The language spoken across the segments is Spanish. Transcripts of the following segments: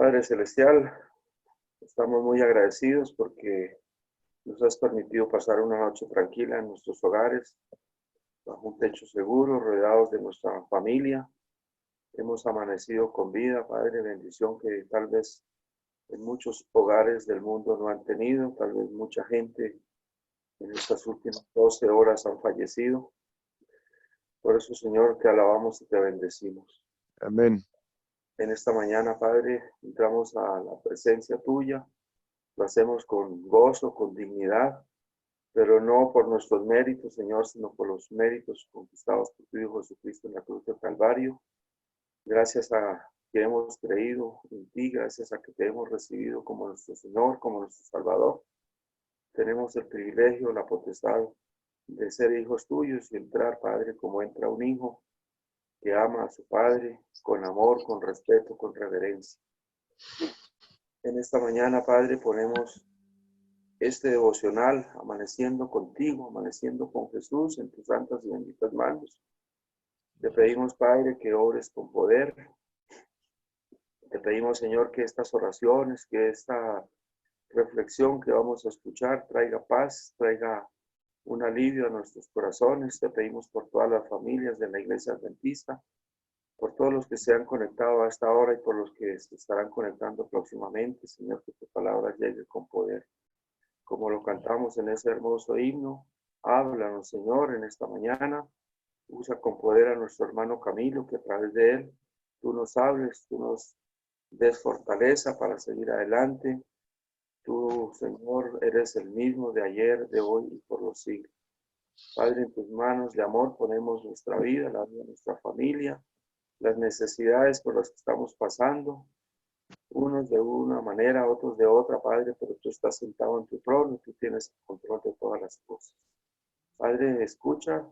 Padre Celestial, estamos muy agradecidos porque nos has permitido pasar una noche tranquila en nuestros hogares, bajo un techo seguro, rodeados de nuestra familia. Hemos amanecido con vida, Padre, bendición que tal vez en muchos hogares del mundo no han tenido. Tal vez mucha gente en estas últimas 12 horas han fallecido. Por eso, Señor, te alabamos y te bendecimos. Amén. En esta mañana, Padre, entramos a la presencia tuya. Lo hacemos con gozo, con dignidad, pero no por nuestros méritos, Señor, sino por los méritos conquistados por tu Hijo Jesucristo en la cruz del Calvario. Gracias a que hemos creído en ti, gracias a que te hemos recibido como nuestro Señor, como nuestro Salvador. Tenemos el privilegio, la potestad de ser hijos tuyos y entrar, Padre, como entra un hijo que ama a su Padre con amor, con respeto, con reverencia. En esta mañana, Padre, ponemos este devocional, amaneciendo contigo, amaneciendo con Jesús en tus santas y benditas manos. Te pedimos, Padre, que obres con poder. Te pedimos, Señor, que estas oraciones, que esta reflexión que vamos a escuchar traiga paz, traiga un alivio a nuestros corazones. Te pedimos por todas las familias de la Iglesia Adventista, por todos los que se han conectado a esta hora y por los que se estarán conectando próximamente. Señor, que tu palabra llegue con poder. Como lo cantamos en ese hermoso himno, háblanos, Señor, en esta mañana. Usa con poder a nuestro hermano Camilo, que a través de él tú nos hables, tú nos des fortaleza para seguir adelante. Tú, Señor, eres el mismo de ayer, de hoy y por los siglos. Padre, en tus manos de amor ponemos nuestra vida, la vida de nuestra familia, las necesidades por las que estamos pasando, unos de una manera, otros de otra, Padre, pero tú estás sentado en tu trono, tú tienes el control de todas las cosas. Padre, escucha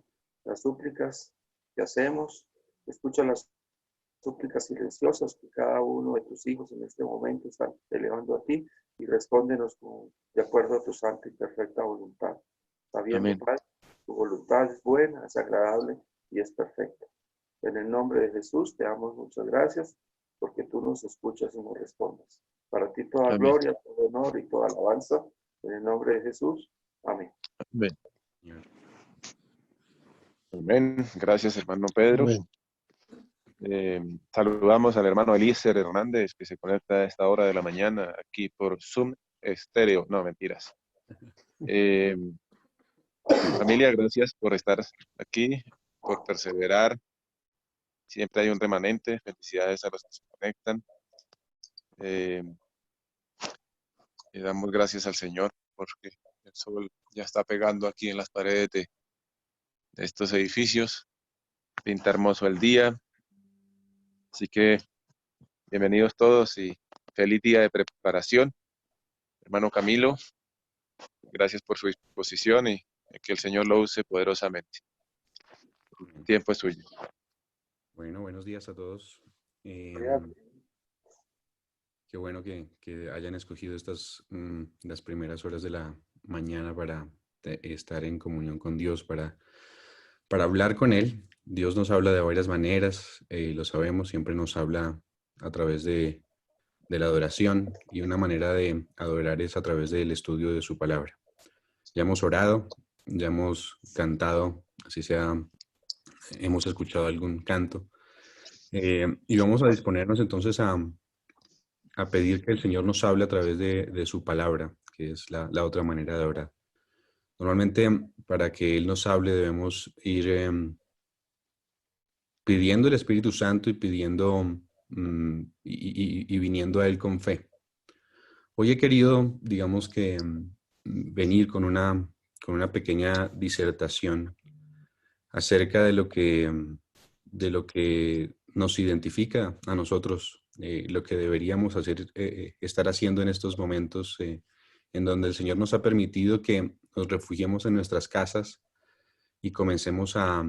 las súplicas que hacemos, escucha las súplicas silenciosas que cada uno de tus hijos en este momento están elevando a ti y respóndenos de acuerdo a tu santa y perfecta voluntad. Sabiendo, Amén. Padre, tu voluntad es buena, es agradable y es perfecta. En el nombre de Jesús te damos muchas gracias porque tú nos escuchas y nos respondes. Para ti toda Amén. gloria, todo honor y toda alabanza. En el nombre de Jesús. Amén. Amén. Amén. Gracias, hermano Pedro. Saludamos al hermano Elícer Hernández, que se conecta a esta hora de la mañana aquí por Zoom Estéreo. No, mentiras. Familia, gracias por estar aquí, por perseverar. Siempre hay un remanente. Felicidades a los que se conectan. Le damos gracias al Señor porque el sol ya está pegando aquí en las paredes de estos edificios. Pinta hermoso el día. Así que bienvenidos todos y feliz día de preparación. Hermano Camilo, gracias por su disposición y que el Señor lo use poderosamente. El tiempo es suyo. Bueno, buenos días a todos. Qué bueno que hayan escogido estas las primeras horas de la mañana para estar en comunión con Dios, para hablar con Él. Dios nos habla de varias maneras, lo sabemos, siempre nos habla a través de la adoración, y una manera de adorar es a través del estudio de su palabra. Ya hemos orado, ya hemos cantado, así sea, hemos escuchado algún canto, y vamos a disponernos entonces a pedir que el Señor nos hable a través de su palabra, que es la otra manera de orar. Normalmente, para que Él nos hable, debemos ir pidiendo el Espíritu Santo y pidiendo y viniendo a Él con fe. Hoy he querido, digamos que, venir con una pequeña disertación acerca de lo que nos identifica a nosotros, lo que deberíamos hacer, estar haciendo en estos momentos en donde el Señor nos ha permitido que nos refugiemos en nuestras casas y comencemos a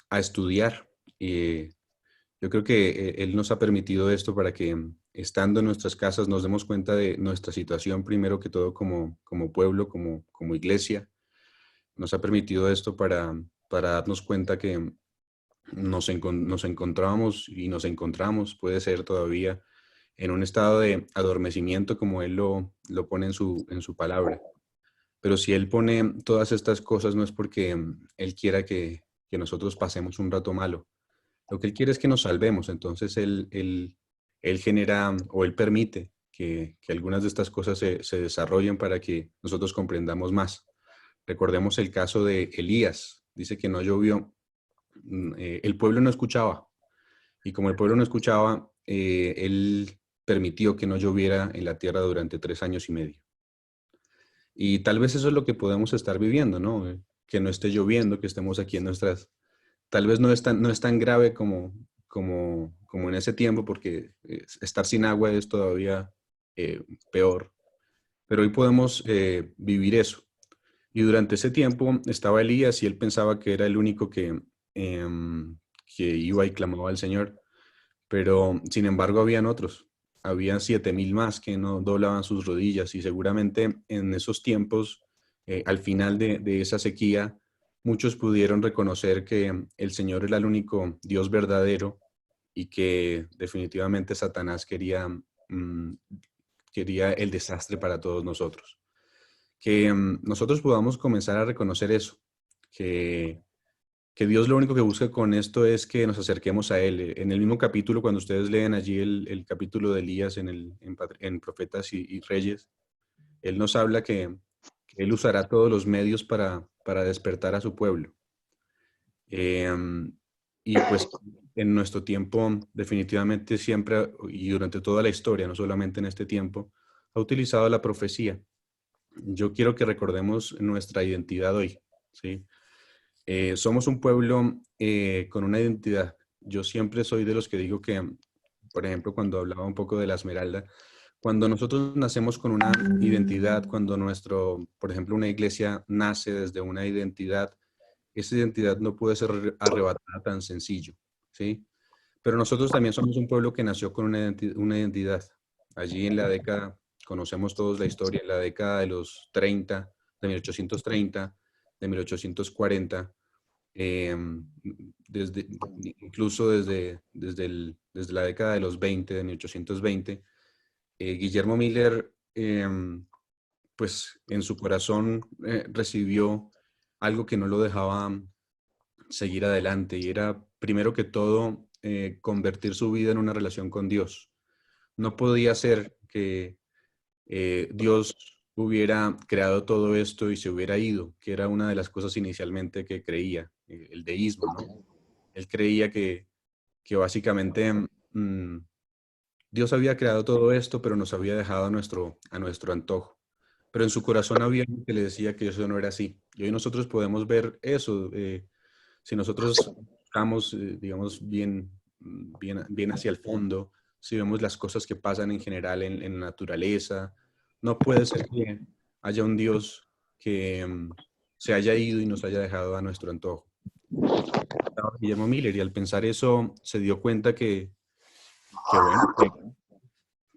estudiar. Yo creo que Él nos ha permitido esto para que, estando en nuestras casas, nos demos cuenta de nuestra situación, primero que todo como pueblo, como iglesia. Nos ha permitido esto para darnos cuenta que nos encontrábamos y nos encontramos, puede ser todavía, en un estado de adormecimiento, como Él lo pone en su palabra. Pero si Él pone todas estas cosas, no es porque Él quiera que nosotros pasemos un rato malo. Lo que Él quiere es que nos salvemos. Entonces Él genera o Él permite que algunas de estas cosas se desarrollen para que nosotros comprendamos más. Recordemos el caso de Elías. Dice que no llovió, el pueblo no escuchaba. Y como el pueblo no escuchaba, Él permitió que no lloviera en la tierra durante 3 años y medio. Y tal vez eso es lo que podemos estar viviendo, ¿no? Que no esté lloviendo, que estemos aquí en nuestras... Tal vez no es tan grave como en ese tiempo, porque estar sin agua es todavía peor. Pero hoy podemos vivir eso. Y durante ese tiempo estaba Elías y él pensaba que era el único que iba y clamaba al Señor. Pero sin embargo habían otros. Habían 7,000 más que no doblaban sus rodillas y seguramente en esos tiempos, al final de esa sequía, muchos pudieron reconocer que el Señor era el único Dios verdadero y que definitivamente Satanás quería el desastre para todos nosotros. Que nosotros podamos comenzar a reconocer eso, que Dios lo único que busca con esto es que nos acerquemos a Él. En el mismo capítulo, cuando ustedes leen allí el capítulo de Elías en Profetas y Reyes, Él nos habla que Él usará todos los medios para despertar a su pueblo. Y pues en nuestro tiempo, definitivamente siempre y durante toda la historia, no solamente en este tiempo, ha utilizado la profecía. Yo quiero que recordemos nuestra identidad hoy, ¿sí? Somos un pueblo con una identidad. Yo siempre soy de los que digo que, por ejemplo, cuando hablaba un poco de la Esmeralda, cuando nosotros nacemos con una identidad, cuando por ejemplo, una iglesia nace desde una identidad, esa identidad no puede ser arrebatada tan sencillo, ¿sí? Pero nosotros también somos un pueblo que nació con una identidad. Allí en la década, conocemos todos la historia, en la década de los 30, de 1830, de 1840, eh, incluso desde la década de los 20, de 1820, Guillermo Miller, pues en su corazón recibió algo que no lo dejaba seguir adelante y era, primero que todo, convertir su vida en una relación con Dios. No podía ser que Dios hubiera creado todo esto y se hubiera ido, que era una de las cosas inicialmente que creía, el deísmo, ¿no? Él creía que básicamente Dios había creado todo esto, pero nos había dejado a nuestro antojo. Pero en su corazón había algo que le decía que eso no era así. Y hoy nosotros podemos ver eso. Si nosotros estamos, digamos, bien hacia el fondo, si vemos las cosas que pasan en general en la naturaleza, no puede ser que haya un Dios que se haya ido y nos haya dejado a nuestro antojo. Estaba Guillermo Miller y al pensar eso se dio cuenta bueno,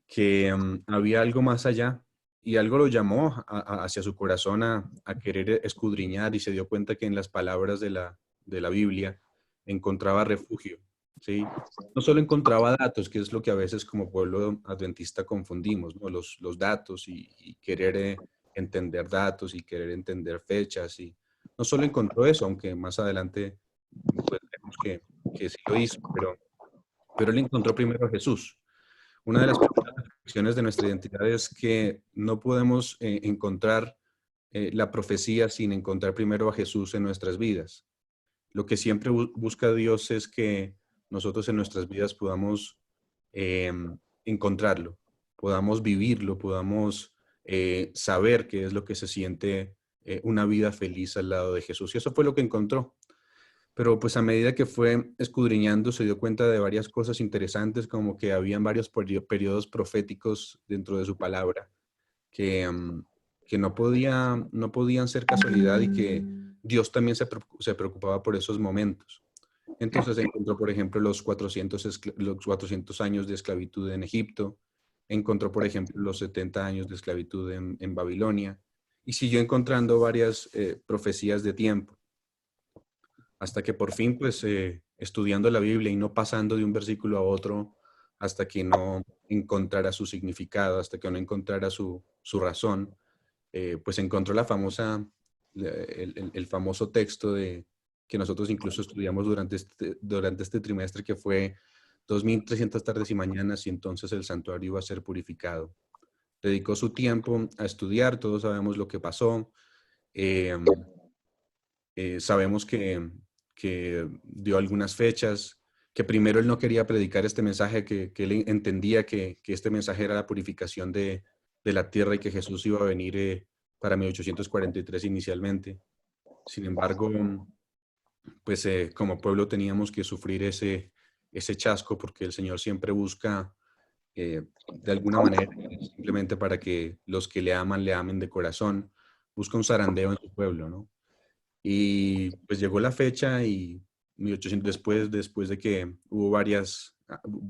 que había algo más allá y algo lo llamó hacia su corazón a querer escudriñar y se dio cuenta que en las palabras de la Biblia encontraba refugio, ¿sí? No solo encontraba datos, que es lo que a veces como pueblo adventista confundimos, ¿no? Los datos y querer entender datos y querer entender fechas y no solo encontró eso, aunque más adelante pues vemos que sí lo hizo, pero él encontró primero a Jesús. Una de las primeras reflexiones de nuestra identidad es que no podemos encontrar la profecía sin encontrar primero a Jesús en nuestras vidas. Lo que siempre busca Dios es que nosotros en nuestras vidas podamos eh, encontrarlo, podamos vivirlo, podamos saber qué es lo que se siente una vida feliz al lado de Jesús. Y eso fue lo que encontró. Pero pues a medida que fue escudriñando se dio cuenta de varias cosas interesantes, como que habían varios periodos proféticos dentro de su palabra que no podían ser casualidad y que Dios también se preocupaba por esos momentos. Entonces encontró, por ejemplo, los 400 años de esclavitud en Egipto, encontró, por ejemplo, los 70 años de esclavitud en Babilonia y siguió encontrando varias profecías de tiempo hasta que por fin, pues, estudiando la Biblia y no pasando de un versículo a otro, hasta que no encontrara su significado, hasta que no encontrara su razón, pues encontró el famoso texto que nosotros incluso estudiamos durante este trimestre, que fue 2300 tardes y mañanas, y entonces el santuario iba a ser purificado. Dedicó su tiempo a estudiar, todos sabemos lo que pasó. Sabemos que dio algunas fechas, que primero él no quería predicar este mensaje, que él entendía que este mensaje era la purificación de la tierra y que Jesús iba a venir para 1843 inicialmente. Sin embargo, pues como pueblo teníamos que sufrir ese chasco, porque el Señor siempre busca de alguna manera, simplemente para que los que le amen de corazón, busca un zarandeo en su pueblo, ¿no? Y pues llegó la fecha y 1800 después de que hubo varios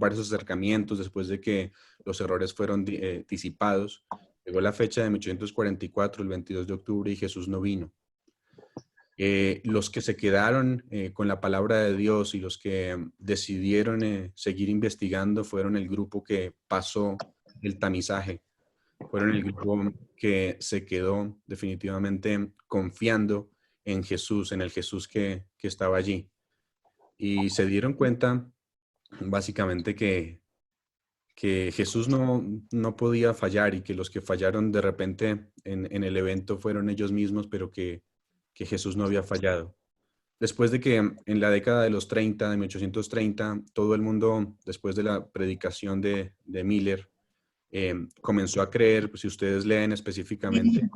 acercamientos, después de que los errores fueron disipados, llegó la fecha de 1844, el 22 de octubre, y Jesús no vino. Los que se quedaron con la palabra de Dios y los que decidieron seguir investigando fueron el grupo que pasó el tamizaje, fueron el grupo que se quedó definitivamente confiando en Jesús, en el Jesús que estaba allí. Y se dieron cuenta básicamente que Jesús no podía fallar, y que los que fallaron de repente en el evento fueron ellos mismos, pero que Jesús no había fallado. Después de que en la década de los 30, de 1830, todo el mundo, después de la predicación de Miller, comenzó a creer, pues, si ustedes leen específicamente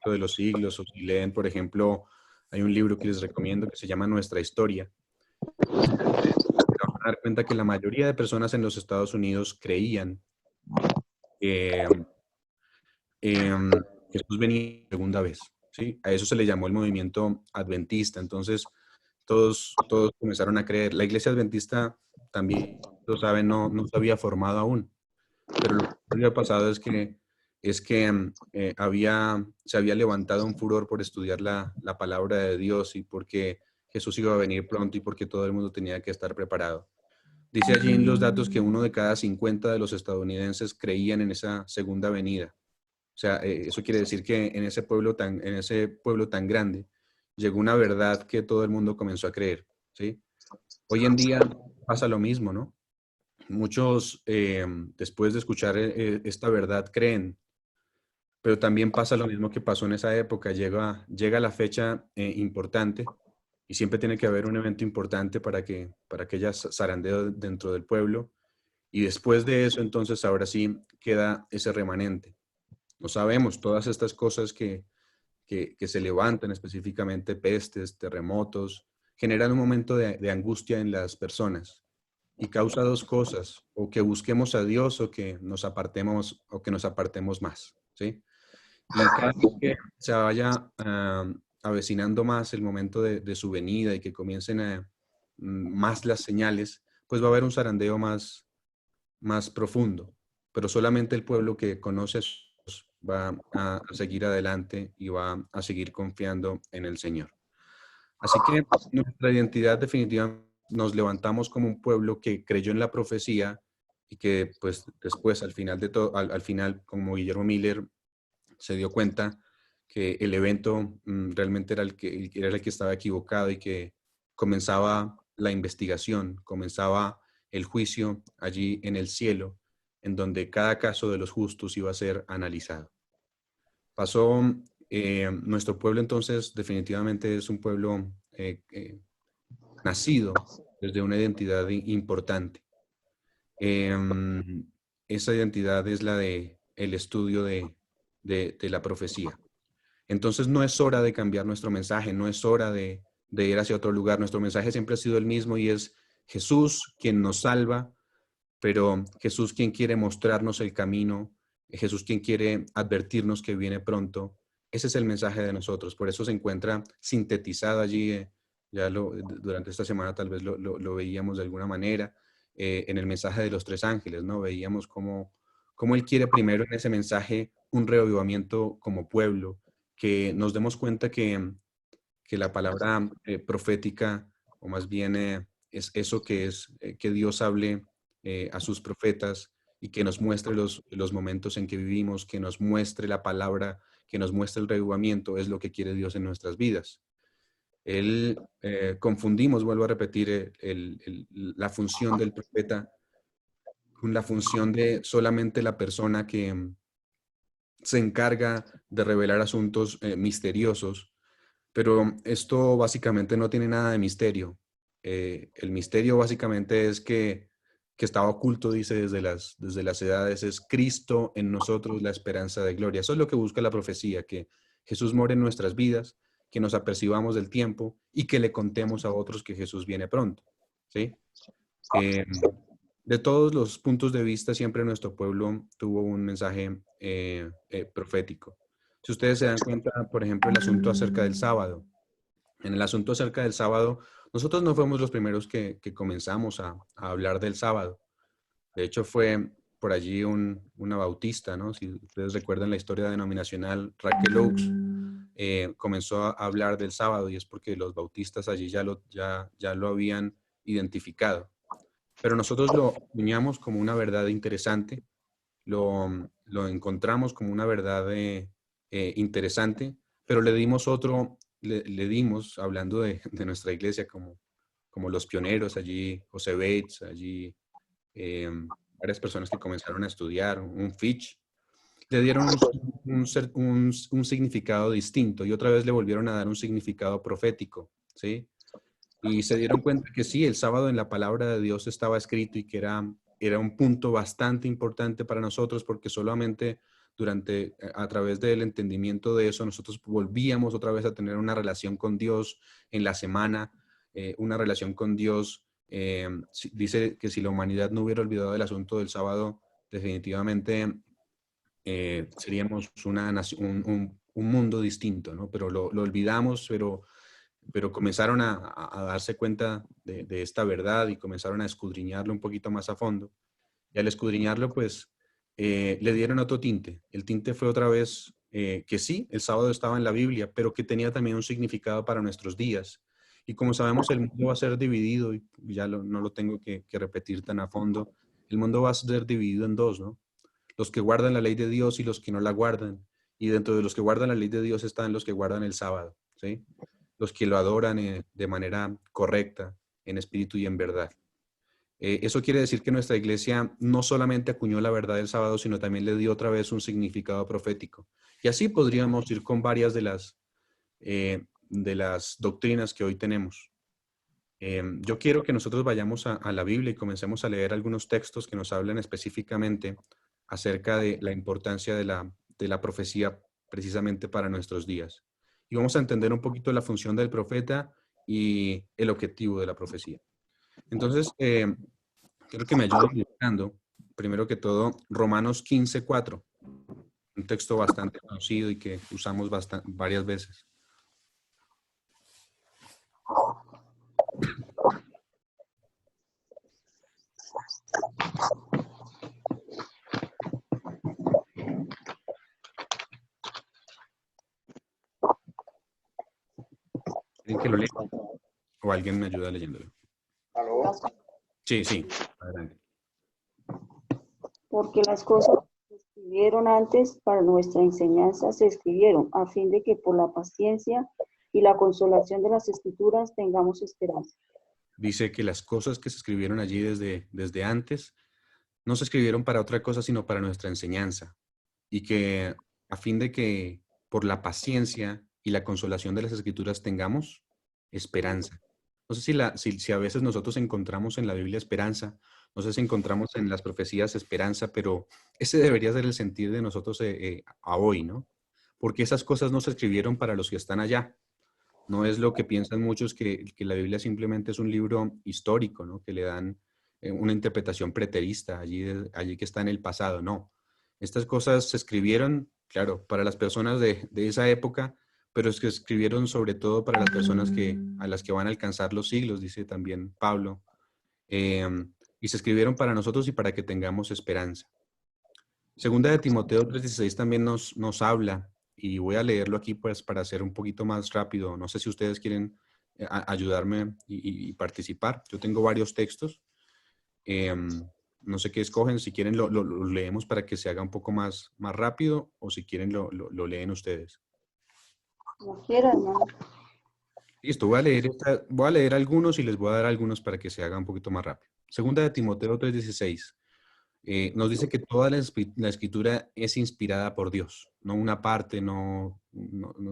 de los siglos, o si leen, por ejemplo, hay un libro que les recomiendo que se llama Nuestra Historia, se van a dar cuenta que la mayoría de personas en los Estados Unidos creían que Jesús venía segunda vez, ¿sí? A eso se le llamó el movimiento adventista. Entonces, todos comenzaron a creer. La iglesia adventista también, lo saben, no se había formado aún. Pero lo que había pasado es que se había levantado un furor por estudiar la palabra de Dios, y porque Jesús iba a venir pronto, y porque todo el mundo tenía que estar preparado. Dice allí en los datos que 1 de cada 50 de los estadounidenses creían en esa segunda venida. O sea, eso quiere decir que en ese pueblo tan grande llegó una verdad que todo el mundo comenzó a creer, ¿sí? Hoy en día pasa lo mismo, ¿no? Muchos, después de escuchar esta verdad, creen, pero también pasa lo mismo que pasó en esa época. Llega la fecha importante, y siempre tiene que haber un evento importante para que haya zarandeo dentro del pueblo, y después de eso, entonces, ahora sí queda ese remanente. No sabemos, todas estas cosas que se levantan, específicamente pestes, terremotos, generan un momento de angustia en las personas, y causa dos cosas: o que busquemos a Dios, o que nos apartemos más, ¿sí? Y cada vez que se vaya avecinando más el momento de su venida, y que comiencen más las señales, pues va a haber un zarandeo más profundo. Pero solamente el pueblo que conoce a Dios va a seguir adelante y va a seguir confiando en el Señor. Así que nuestra identidad definitivamente, nos levantamos como un pueblo que creyó en la profecía, y que pues después, al final de todo, al final, como Guillermo Miller se dio cuenta que el evento realmente era el que estaba equivocado, y que comenzaba la investigación, comenzaba el juicio allí en el cielo, en donde cada caso de los justos iba a ser analizado. Pasó, nuestro pueblo entonces definitivamente es un pueblo nacido desde una identidad importante. Esa identidad es la de el estudio de la profecía. Entonces no es hora de cambiar nuestro mensaje, no es hora de ir hacia otro lugar. Nuestro mensaje siempre ha sido el mismo, y es Jesús quien nos salva, pero Jesús quien quiere mostrarnos el camino, Jesús quien quiere advertirnos que viene pronto. Ese es el mensaje de nosotros. Por eso se encuentra sintetizado allí, durante esta semana tal vez lo veíamos de alguna manera, en el mensaje de los tres ángeles, ¿no? Veíamos cómo Él quiere primero en ese mensaje un reavivamiento como pueblo, que nos demos cuenta que la palabra profética, o más bien es eso que Dios hable a sus profetas y que nos muestre los momentos en que vivimos, que nos muestre la palabra, que nos muestre el reavivamiento, es lo que quiere Dios en nuestras vidas. Confundimos, vuelvo a repetir, la función del profeta con la función de solamente la persona que se encarga de revelar asuntos misteriosos, pero esto básicamente no tiene nada de misterio. El misterio básicamente es que estaba oculto, dice, desde las edades, es Cristo en nosotros, la esperanza de gloria. Eso es lo que busca la profecía, que Jesús more en nuestras vidas, que nos apercibamos del tiempo y que le contemos a otros que Jesús viene pronto, ¿sí? Eh, de todos los puntos de vista, siempre nuestro pueblo tuvo un mensaje profético. Si ustedes se dan cuenta, por ejemplo, el asunto acerca del sábado. En el asunto acerca del sábado, nosotros no fuimos los primeros que comenzamos a hablar del sábado. De hecho, fue por allí una bautista, ¿no? Si ustedes recuerdan la historia denominacional, Raquel Oaks comenzó a hablar del sábado y es porque los bautistas allí ya lo habían identificado. Pero nosotros lo acuñamos como una verdad interesante, lo encontramos como una verdad interesante, pero le dimos le dimos, hablando de nuestra iglesia, como los pioneros, allí José Bates, allí varias personas que comenzaron a estudiar, un Fitch, le dieron un significado distinto y otra vez le volvieron a dar un significado profético, ¿sí? Y se dieron cuenta que sí, el sábado en la palabra de Dios estaba escrito y que era un punto bastante importante para nosotros porque solamente a través del entendimiento de eso, nosotros volvíamos otra vez a tener una relación con Dios en la semana, una relación con Dios. Dice que si la humanidad no hubiera olvidado el asunto del sábado, definitivamente seríamos un mundo distinto, ¿no? Pero lo olvidamos, pero comenzaron a darse cuenta de esta verdad y comenzaron a escudriñarlo un poquito más a fondo. Y al escudriñarlo, pues, le dieron otro tinte. El tinte fue otra vez que sí, el sábado estaba en la Biblia, pero que tenía también un significado para nuestros días. Y como sabemos, el mundo va a ser dividido, y ya no lo tengo que repetir tan a fondo, el mundo va a ser dividido en dos, ¿no? Los que guardan la ley de Dios y los que no la guardan. Y dentro de los que guardan la ley de Dios están los que guardan el sábado, ¿sí? Los que lo adoran de manera correcta, en espíritu y en verdad. Eso quiere decir que nuestra iglesia no solamente acuñó la verdad del sábado, sino también le dio otra vez un significado profético. Y así podríamos ir con varias de las doctrinas que hoy tenemos. Yo quiero que nosotros vayamos a la Biblia y comencemos a leer algunos textos que nos hablan específicamente acerca de la importancia de la profecía precisamente para nuestros días. Y vamos a entender un poquito la función del profeta y el objetivo de la profecía. Entonces, quiero que me ayuden buscando, primero que todo, Romanos 15:4, un texto bastante conocido y que usamos varias veces. ¿Quieren que lo lea? ¿O alguien me ayuda leyéndolo? ¿Aló? Sí, adelante. Porque las cosas que se escribieron antes para nuestra enseñanza se escribieron, a fin de que por la paciencia y la consolación de las Escrituras tengamos esperanza. Dice que las cosas que se escribieron allí desde antes no se escribieron para otra cosa, sino para nuestra enseñanza. Y que a fin de que por la paciencia y la consolación de las Escrituras tengamos esperanza. No sé si a veces nosotros encontramos en la Biblia esperanza, no sé si encontramos en las profecías esperanza, pero ese debería ser el sentir de nosotros a hoy, ¿no? Porque esas cosas no se escribieron para los que están allá. No es lo que piensan muchos que la Biblia simplemente es un libro histórico, ¿no? Que le dan una interpretación preterista allí que está en el pasado. No. Estas cosas se escribieron, claro, para las personas de esa época, pero es que escribieron sobre todo para las personas a las que van a alcanzar los siglos, dice también Pablo. Y se escribieron para nosotros y para que tengamos esperanza. Segunda de Timoteo 3:16 también nos habla, y voy a leerlo aquí pues para hacer un poquito más rápido. No sé si ustedes quieren ayudarme y participar. Yo tengo varios textos. No sé qué escogen, si quieren lo leemos para que se haga un poco más rápido o si quieren lo leen ustedes. Como quiera, hermano. Listo, voy a leer algunos y les voy a dar algunos para que se haga un poquito más rápido. Segunda de Timoteo 3:16. Nos dice que toda la escritura es inspirada por Dios, no una parte, no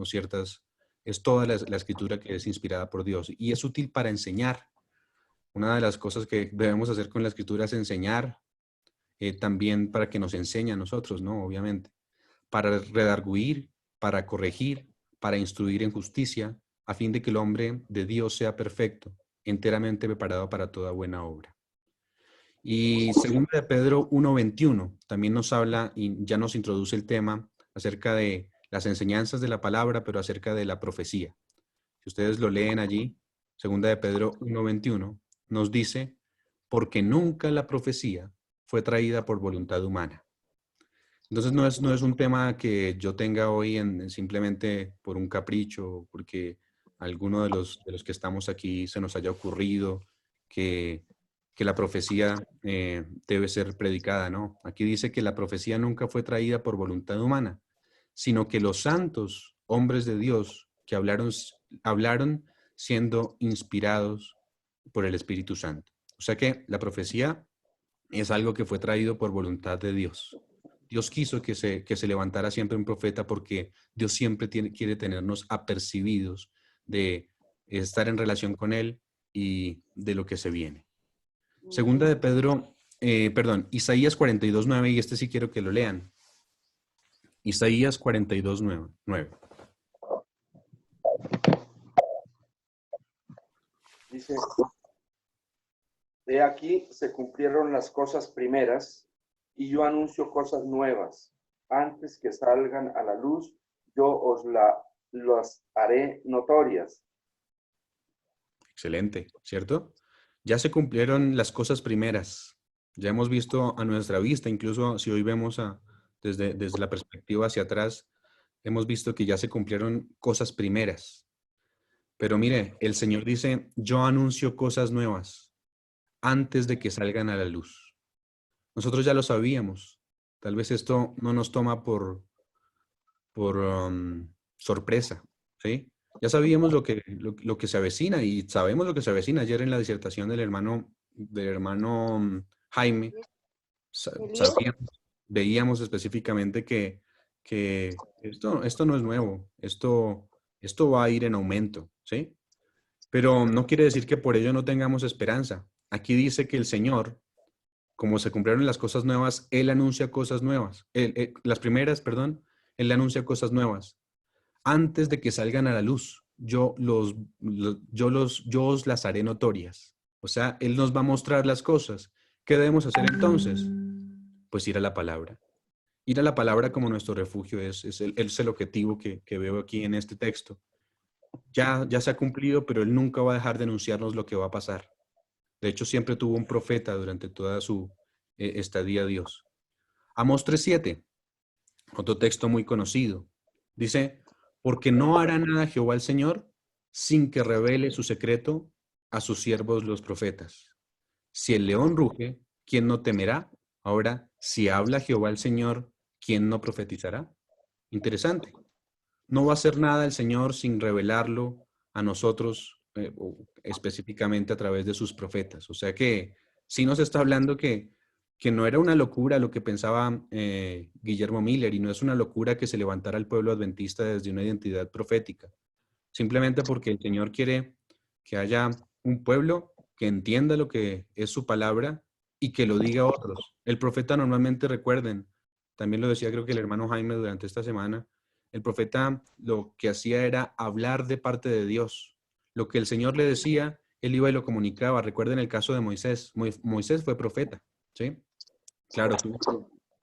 ciertas, es toda la escritura que es inspirada por Dios y es útil para enseñar. Una de las cosas que debemos hacer con la escritura es enseñar, también para que nos enseñe a nosotros, ¿no? Obviamente. Para redarguir, para corregir, para instruir en justicia, a fin de que el hombre de Dios sea perfecto, enteramente preparado para toda buena obra. Y segunda de Pedro 1:21 también nos habla y ya nos introduce el tema acerca de las enseñanzas de la palabra, pero acerca de la profecía. Si ustedes lo leen allí, segunda de Pedro 1:21, nos dice, porque nunca la profecía fue traída por voluntad humana. Entonces no es un tema que yo tenga hoy simplemente por un capricho, porque alguno de los que estamos aquí se nos haya ocurrido que la profecía debe ser predicada, ¿no? Aquí dice que la profecía nunca fue traída por voluntad humana, sino que los santos hombres de Dios que hablaron siendo inspirados por el Espíritu Santo. O sea que la profecía es algo que fue traído por voluntad de Dios. Dios quiso que se levantara siempre un profeta porque Dios siempre quiere tenernos apercibidos de estar en relación con Él y de lo que se viene. Segunda de Pedro, Isaías 42:9, y este sí quiero que lo lean. Isaías 42:9. Dice, de aquí se cumplieron las cosas primeras y yo anuncio cosas nuevas. Antes que salgan a la luz, yo las haré notorias. Excelente, ¿cierto? Ya se cumplieron las cosas primeras. Ya hemos visto a nuestra vista, incluso si hoy vemos desde la perspectiva hacia atrás, hemos visto que ya se cumplieron cosas primeras. Pero mire, el Señor dice, yo anuncio cosas nuevas antes de que salgan a la luz. Nosotros ya lo sabíamos. Tal vez esto no nos toma por sorpresa, ¿sí? Ya sabíamos lo que se avecina y sabemos lo que se avecina. Ayer en la disertación del hermano Jaime, veíamos específicamente que esto no es nuevo, esto va a ir en aumento, ¿sí? Pero no quiere decir que por ello no tengamos esperanza. Aquí dice que el Señor, como se cumplieron las cosas nuevas, Él anuncia cosas nuevas. Las primeras, perdón, Él anuncia cosas nuevas. Antes de que salgan a la luz, yo os las haré notorias. O sea, Él nos va a mostrar las cosas. ¿Qué debemos hacer entonces? Pues ir a la palabra. Ir a la palabra como nuestro refugio es el objetivo que veo aquí en este texto. Ya se ha cumplido, pero Él nunca va a dejar de anunciarnos lo que va a pasar. De hecho, siempre tuvo un profeta durante toda su estadía a Dios. Amós 3:7, otro texto muy conocido. Dice, porque no hará nada Jehová el Señor sin que revele su secreto a sus siervos los profetas. Si el león ruge, ¿quién no temerá? Ahora, si habla Jehová el Señor, ¿quién no profetizará? Interesante. No va a hacer nada el Señor sin revelarlo a nosotros, específicamente a través de sus profetas. O sea que sí nos está hablando que no era una locura lo que pensaba Guillermo Miller y no es una locura que se levantara el pueblo adventista desde una identidad profética. Simplemente porque el Señor quiere que haya un pueblo que entienda lo que es su palabra y que lo diga a otros. El profeta normalmente, recuerden, también lo decía creo que el hermano Jaime durante esta semana, el profeta lo que hacía era hablar de parte de Dios. Lo que el Señor le decía, él iba y lo comunicaba. Recuerden el caso de Moisés. Moisés fue profeta, ¿sí? Claro,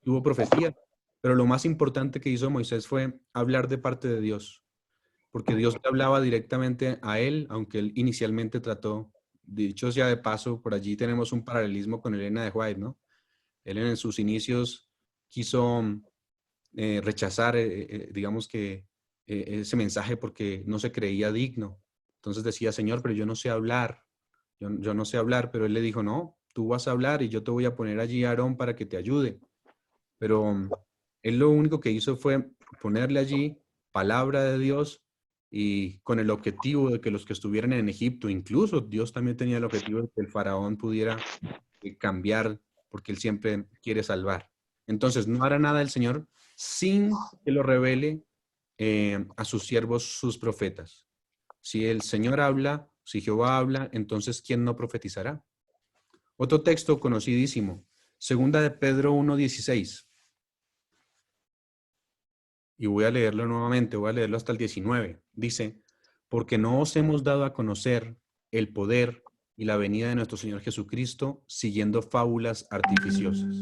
tuvo profecía, pero lo más importante que hizo Moisés fue hablar de parte de Dios, porque Dios le hablaba directamente a él, aunque él inicialmente trató, dicho sea de paso, por allí tenemos un paralelismo con Elena de White, ¿no? Él en sus inicios quiso rechazar, digamos que ese mensaje porque no se creía digno. Entonces decía, Señor, pero yo no sé hablar, yo no sé hablar, pero él le dijo, no, tú vas a hablar y yo te voy a poner allí a Aarón para que te ayude. Pero él lo único que hizo fue ponerle allí palabra de Dios y con el objetivo de que los que estuvieran en Egipto, incluso Dios también tenía el objetivo de que el faraón pudiera cambiar, porque él siempre quiere salvar. Entonces, no hará nada el Señor sin que lo revele a sus siervos, sus profetas. Si el Señor habla, si Jehová habla, entonces ¿quién no profetizará? Otro texto conocidísimo, segunda de Pedro 1:16. Y voy a leerlo nuevamente, voy a leerlo hasta el 19. Dice, porque no os hemos dado a conocer el poder y la venida de nuestro Señor Jesucristo siguiendo fábulas artificiosas.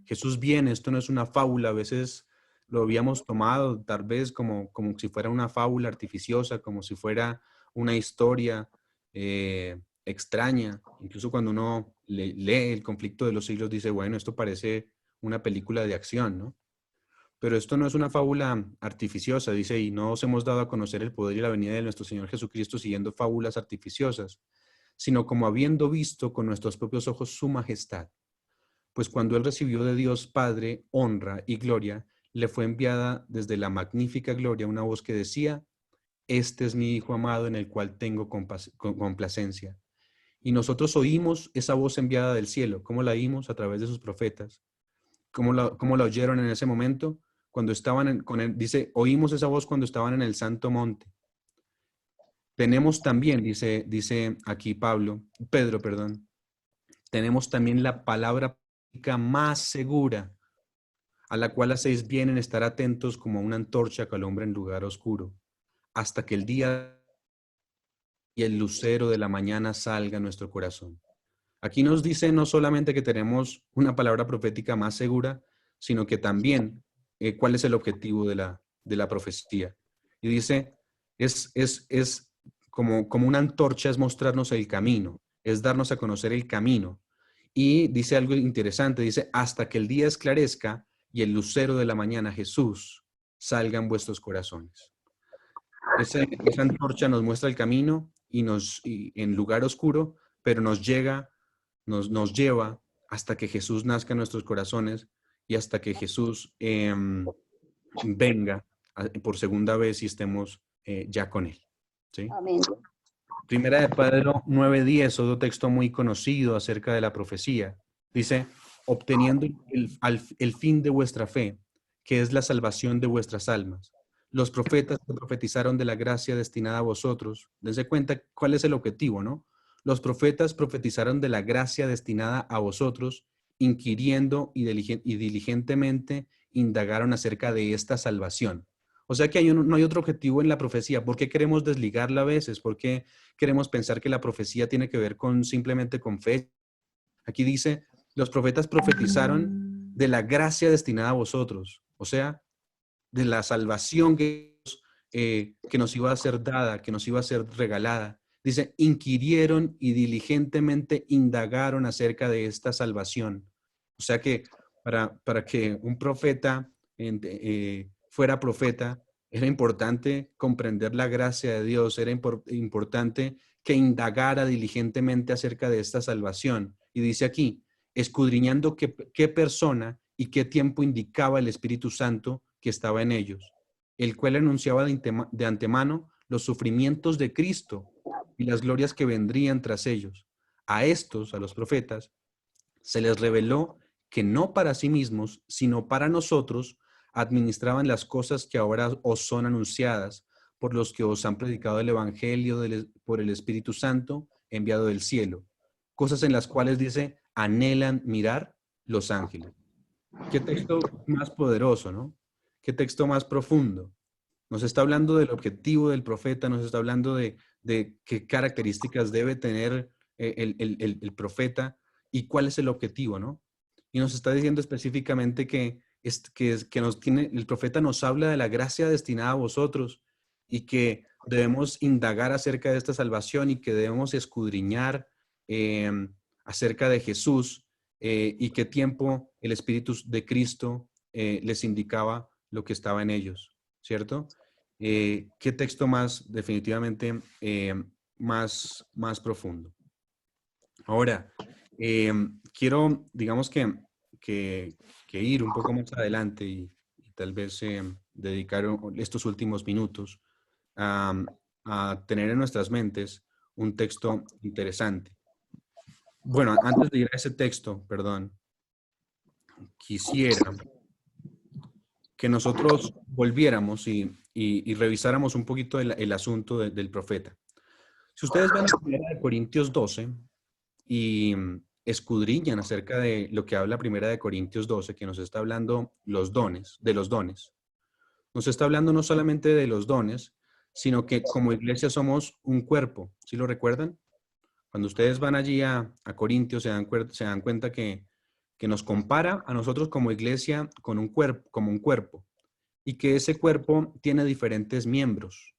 Jesús viene, esto no es una fábula, a veces lo habíamos tomado tal vez como si fuera una fábula artificiosa, como si fuera una historia extraña. Incluso cuando uno lee el conflicto de los siglos, dice, bueno, esto parece una película de acción, ¿no? Pero esto no es una fábula artificiosa, dice, y no os hemos dado a conocer el poder y la venida de nuestro Señor Jesucristo siguiendo fábulas artificiosas, sino como habiendo visto con nuestros propios ojos su majestad. Pues cuando él recibió de Dios Padre honra y gloria, le fue enviada desde la magnífica gloria una voz que decía, este es mi Hijo amado en el cual tengo complacencia. Y nosotros oímos esa voz enviada del cielo. ¿Cómo la oímos? A través de sus profetas. ¿Cómo la oyeron en ese momento? Cuando estaban con él, dice, oímos esa voz cuando estaban en el santo monte. Tenemos también, dice aquí Pedro, tenemos también la palabra más segura, a la cual hacéis bien en estar atentos como una antorcha que alumbra en lugar oscuro, hasta que el día y el lucero de la mañana salga en nuestro corazón. Aquí nos dice no solamente que tenemos una palabra profética más segura, sino que también cuál es el objetivo de la profecía. Y dice, es como una antorcha, es mostrarnos el camino, es darnos a conocer el camino. Y dice algo interesante, dice, hasta que el día esclarezca y el lucero de la mañana, Jesús, salga en vuestros corazones. Esa antorcha nos muestra el camino y en lugar oscuro, pero nos lleva hasta que Jesús nazca en nuestros corazones y hasta que Jesús venga por segunda vez y estemos ya con Él. ¿Sí? Amén. Primera de Pedro 9:10, otro texto muy conocido acerca de la profecía. Dice, obteniendo el fin de vuestra fe, que es la salvación de vuestras almas. Los profetas que profetizaron de la gracia destinada a vosotros, dense cuenta cuál es el objetivo, ¿no? Los profetas profetizaron de la gracia destinada a vosotros, inquiriendo y diligentemente indagaron acerca de esta salvación. O sea que no hay otro objetivo en la profecía. ¿Por qué queremos desligarla a veces? ¿Por qué queremos pensar que la profecía tiene que ver simplemente con fe? Aquí dice, los profetas profetizaron de la gracia destinada a vosotros, o sea, de la salvación que nos iba a ser dada, que nos iba a ser regalada. Dice, inquirieron y diligentemente indagaron acerca de esta salvación. O sea que para que un profeta fuera profeta, era importante comprender la gracia de Dios, era importante que indagara diligentemente acerca de esta salvación. Y dice aquí, escudriñando qué persona y qué tiempo indicaba el Espíritu Santo que estaba en ellos, el cual anunciaba de antemano los sufrimientos de Cristo y las glorias que vendrían tras ellos. A los profetas, se les reveló que no para sí mismos, sino para nosotros, administraban las cosas que ahora os son anunciadas por los que os han predicado el Evangelio por el Espíritu Santo enviado del cielo. Cosas en las cuales dice, anhelan mirar los ángeles. Qué texto más poderoso, ¿no? Qué texto más profundo. Nos está hablando del objetivo del profeta, nos está hablando de qué características debe tener el profeta y cuál es el objetivo, ¿no? Y nos está diciendo específicamente que el profeta nos habla de la gracia destinada a vosotros y que debemos indagar acerca de esta salvación y que debemos escudriñar acerca de Jesús y qué tiempo el Espíritu de Cristo les indicaba lo que estaba en ellos, ¿cierto? ¿Qué texto más definitivamente más profundo? Ahora, Quiero, digamos que ir un poco más adelante y tal vez dedicar estos últimos minutos a, a tener en nuestras mentes un texto interesante. Bueno, antes de ir a ese texto, perdón, quisiera que nosotros volviéramos y revisáramos un poquito el asunto del profeta. Si ustedes van a 1 Corintios 12 y escudriñan acerca de lo que habla 1 Corintios 12, que nos está hablando de los dones, nos está hablando no solamente de los dones, sino que como iglesia somos un cuerpo. ¿Sí lo recuerdan? Cuando ustedes van allí a Corintios se dan cuenta que nos compara a nosotros como iglesia con un cuerpo, como un cuerpo, y que ese cuerpo tiene diferentes miembros.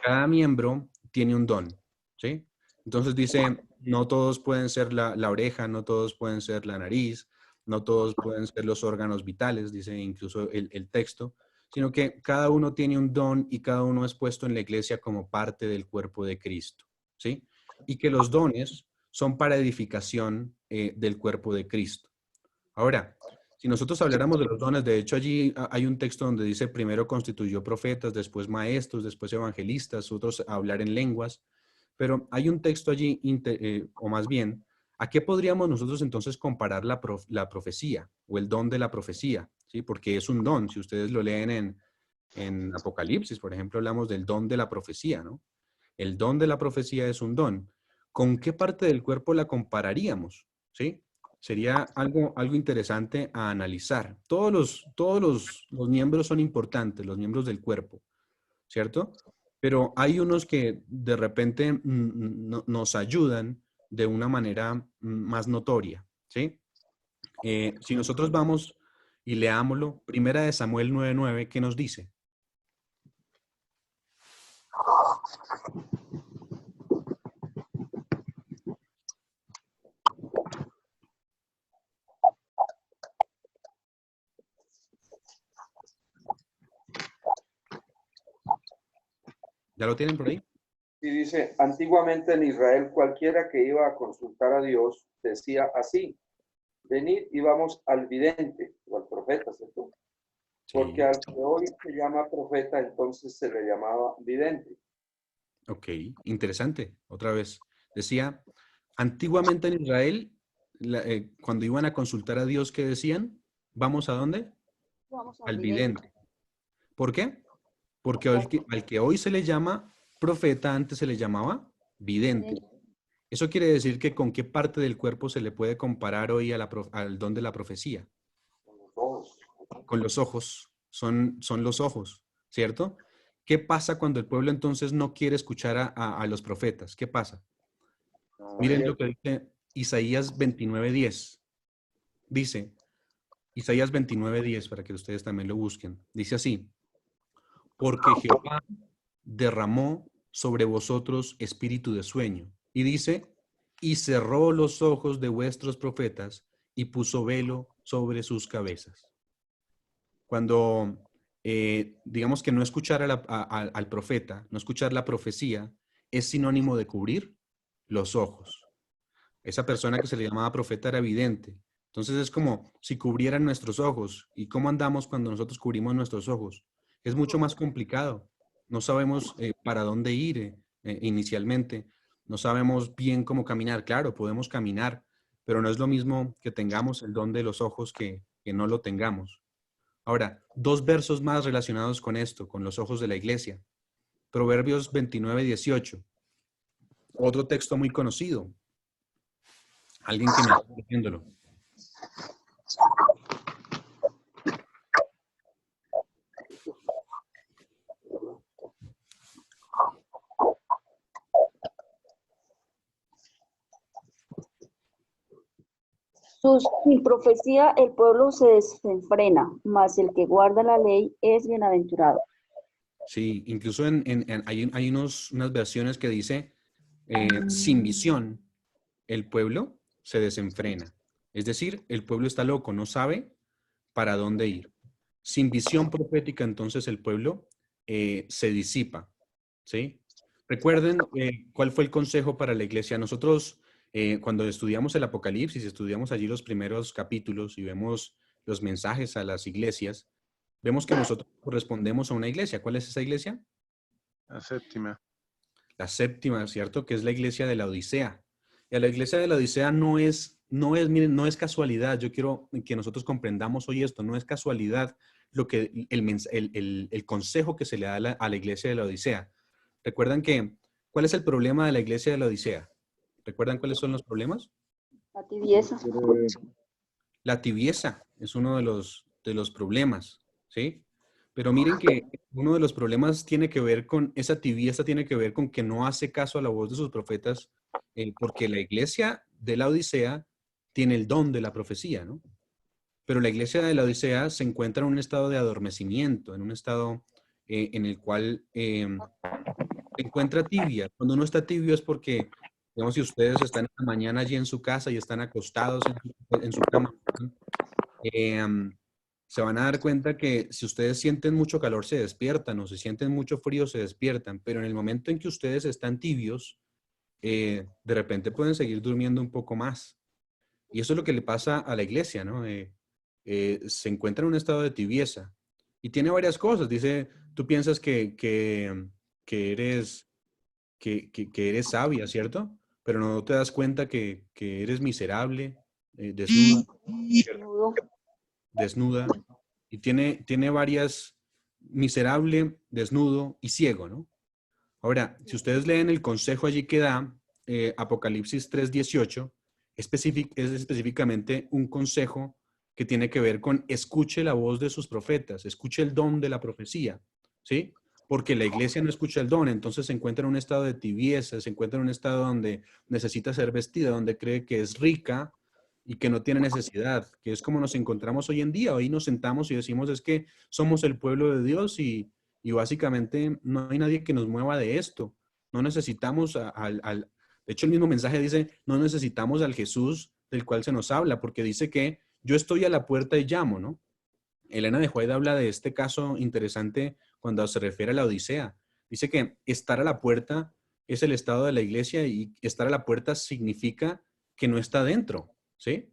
Cada miembro tiene un don, ¿sí? Entonces dice, no todos pueden ser la oreja, no todos pueden ser la nariz, no todos pueden ser los órganos vitales, dice incluso el texto, sino que cada uno tiene un don y cada uno es puesto en la iglesia como parte del cuerpo de Cristo, ¿sí? Y que los dones son para edificación del cuerpo de Cristo. Ahora, si nosotros habláramos de los dones, de hecho allí hay un texto donde dice primero constituyó profetas, después maestros, después evangelistas, otros a hablar en lenguas, pero hay un texto allí, o más bien, ¿a qué podríamos nosotros entonces comparar la profecía o el don de la profecía? ¿Sí? Porque es un don, si ustedes lo leen en Apocalipsis, por ejemplo, hablamos del don de la profecía, ¿no? El don de la profecía es un don. ¿Con qué parte del cuerpo la compararíamos? ¿Sí? Sería algo interesante a analizar. Todos los miembros son importantes, los miembros del cuerpo, ¿cierto? Pero hay unos que de repente nos ayudan de una manera más notoria, ¿sí? Si nosotros vamos y leámoslo, 1 Samuel 9:9, ¿qué nos dice? ¿Ya lo tienen por ahí? Y dice, antiguamente en Israel cualquiera que iba a consultar a Dios decía así, venid y vamos al vidente o al profeta, ¿cierto? Porque Sí. al que hoy se llama profeta, entonces se le llamaba vidente. Ok, interesante. Otra vez. Decía, antiguamente en Israel, cuando iban a consultar a Dios, ¿qué decían? ¿Vamos a dónde? Vamos al Al vidente. vidente. ¿Por qué? Porque al que hoy se le llama profeta, antes se le llamaba vidente. Eso quiere decir que con qué parte del cuerpo se le puede comparar hoy al don de la profecía. Con los ojos. Con los ojos. Son los ojos, ¿cierto? ¿Qué pasa cuando el pueblo entonces no quiere escuchar a los profetas? ¿Qué pasa? Miren lo que dice Isaías 29:10. Dice, Isaías 29:10, para que ustedes también lo busquen. Dice así, porque Jehová derramó sobre vosotros espíritu de sueño. Y dice, y cerró los ojos de vuestros profetas y puso velo sobre sus cabezas. Cuando, digamos que no escuchar al profeta, no escuchar la profecía, es sinónimo de cubrir los ojos. Esa persona que se le llamaba profeta era vidente. Entonces es como si cubrieran nuestros ojos. ¿Y cómo andamos cuando nosotros cubrimos nuestros ojos? Es mucho más complicado. No sabemos para dónde ir inicialmente. No sabemos bien cómo caminar. Claro, podemos caminar, pero no es lo mismo que tengamos el don de los ojos que no lo tengamos. Ahora, dos versos más relacionados con esto, con los ojos de la iglesia. Proverbios 29:18. Otro texto muy conocido. Alguien que me está leyéndolo. Sin profecía el pueblo se desenfrena, mas el que guarda la ley es bienaventurado. Sí, incluso hay unas versiones que dice, sin visión, el pueblo se desenfrena. Es decir, el pueblo está loco, no sabe para dónde ir. Sin visión profética, entonces el pueblo se disipa. ¿Sí? Recuerden cuál fue el consejo para la iglesia. Nosotros Cuando estudiamos el Apocalipsis, estudiamos allí los primeros capítulos y vemos los mensajes a las iglesias, vemos que nosotros correspondemos a una iglesia. ¿Cuál es esa iglesia? La séptima. La séptima, ¿cierto? Que es la iglesia de la Odisea. Y a la iglesia de la Odisea miren, no es casualidad. Yo quiero que nosotros comprendamos hoy esto. No es casualidad lo que el consejo que se le da a la iglesia de la Odisea. ¿Recuerdan cuál es el problema de la iglesia de la Odisea? ¿Recuerdan cuáles son los problemas? La tibieza. La tibieza es uno de los problemas, ¿sí? Pero miren que uno de los problemas tiene que ver con, esa tibieza tiene que ver con que no hace caso a la voz de sus profetas, porque la iglesia de la Odisea tiene el don de la profecía, ¿no? Pero la iglesia de la Odisea se encuentra en un estado de adormecimiento, en un estado en el cual se encuentra tibia. Cuando uno está tibio es porque, digamos, si ustedes están en la mañana allí en su casa y están acostados en su cama, se van a dar cuenta que si ustedes sienten mucho calor se despiertan o si sienten mucho frío se despiertan, pero en el momento en que ustedes están tibios, de repente pueden seguir durmiendo un poco más. Y eso es lo que le pasa a la iglesia, ¿no? Se encuentra en un estado de tibieza y tiene varias cosas. Dice, tú piensas que eres sabia, ¿cierto? Pero no te das cuenta que eres miserable, desnuda, Desnudo. desnuda, y tiene varias, miserable, desnudo y ciego, ¿no? Ahora, si ustedes leen el consejo allí que da, Apocalipsis 3:18, es específicamente un consejo que tiene que ver con escuche la voz de sus profetas, escuche el don de la profecía, ¿sí? Porque la iglesia no escucha el don, entonces se encuentra en un estado de tibieza, se encuentra en un estado donde necesita ser vestida, donde cree que es rica y que no tiene necesidad, que es como nos encontramos hoy en día. Hoy nos sentamos y decimos es que somos el pueblo de Dios y básicamente no hay nadie que nos mueva de esto. No necesitamos de hecho el mismo mensaje dice, no necesitamos al Jesús del cual se nos habla, porque dice que yo estoy a la puerta y llamo, ¿no? Elena de White habla de este caso interesante cuando se refiere a la Odisea. Dice que estar a la puerta es el estado de la iglesia y estar a la puerta significa que no está dentro, ¿sí?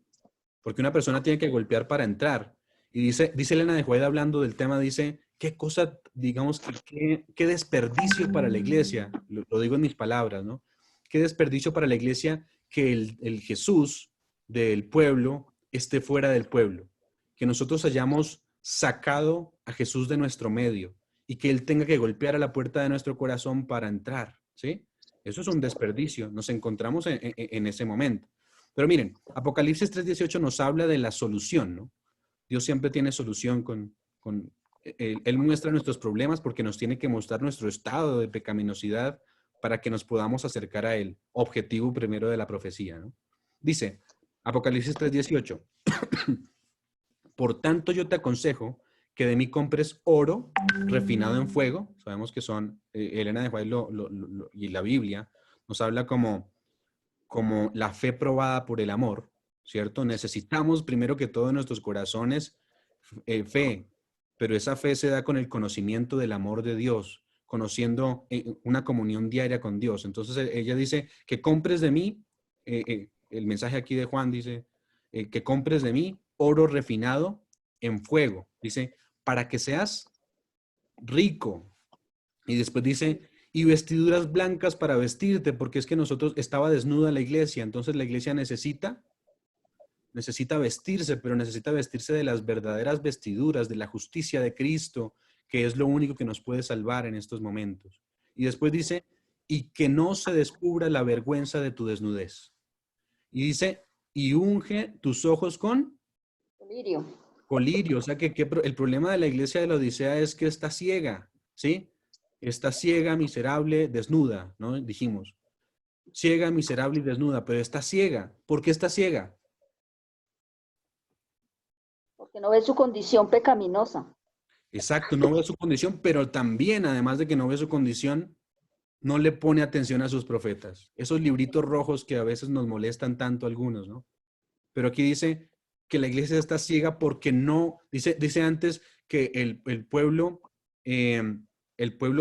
Porque una persona tiene que golpear para entrar. Y dice Elena de White hablando del tema, dice, qué cosa, digamos, qué desperdicio para la iglesia, lo digo en mis palabras, ¿no? Qué desperdicio para la iglesia que el Jesús del pueblo esté fuera del pueblo. Que nosotros hayamos sacado a Jesús de nuestro medio y que Él tenga que golpear a la puerta de nuestro corazón para entrar, ¿sí? Eso es un desperdicio. Nos encontramos en ese momento. Pero miren, Apocalipsis 3:18 nos habla de la solución, ¿no? Dios siempre tiene solución Él muestra nuestros problemas porque nos tiene que mostrar nuestro estado de pecaminosidad para que nos podamos acercar a Él. Objetivo primero de la profecía, ¿no? Dice, Apocalipsis 3:18, por tanto yo te aconsejo que de mí compres oro refinado en fuego. Sabemos que son, Elena de White y la Biblia nos habla como la fe probada por el amor, ¿cierto? Necesitamos primero que todo en nuestros corazones fe, pero esa fe se da con el conocimiento del amor de Dios, conociendo una comunión diaria con Dios. Entonces ella dice que compres de mí, el mensaje aquí de Juan dice, que compres de mí oro refinado en fuego, dice, para que seas rico. Y después dice, y vestiduras blancas para vestirte, porque es que estaba desnuda la iglesia, entonces la iglesia necesita vestirse, pero necesita vestirse de las verdaderas vestiduras, de la justicia de Cristo, que es lo único que nos puede salvar en estos momentos. Y después dice, y que no se descubra la vergüenza de tu desnudez. Y dice, y unge tus ojos con Colirio. colirio. O sea que el problema de la iglesia de la Odisea es que está ciega, ¿sí? Está ciega, miserable, desnuda, ¿no? Dijimos. Ciega, miserable y desnuda, pero está ciega. ¿Por qué está ciega? Porque no ve su condición pecaminosa. Exacto, no ve su condición, pero también, además de que no ve su condición, no le pone atención a sus profetas. Esos libritos rojos que a veces nos molestan tanto a algunos, ¿no? Pero aquí dice que la iglesia está ciega porque no, dice antes que el pueblo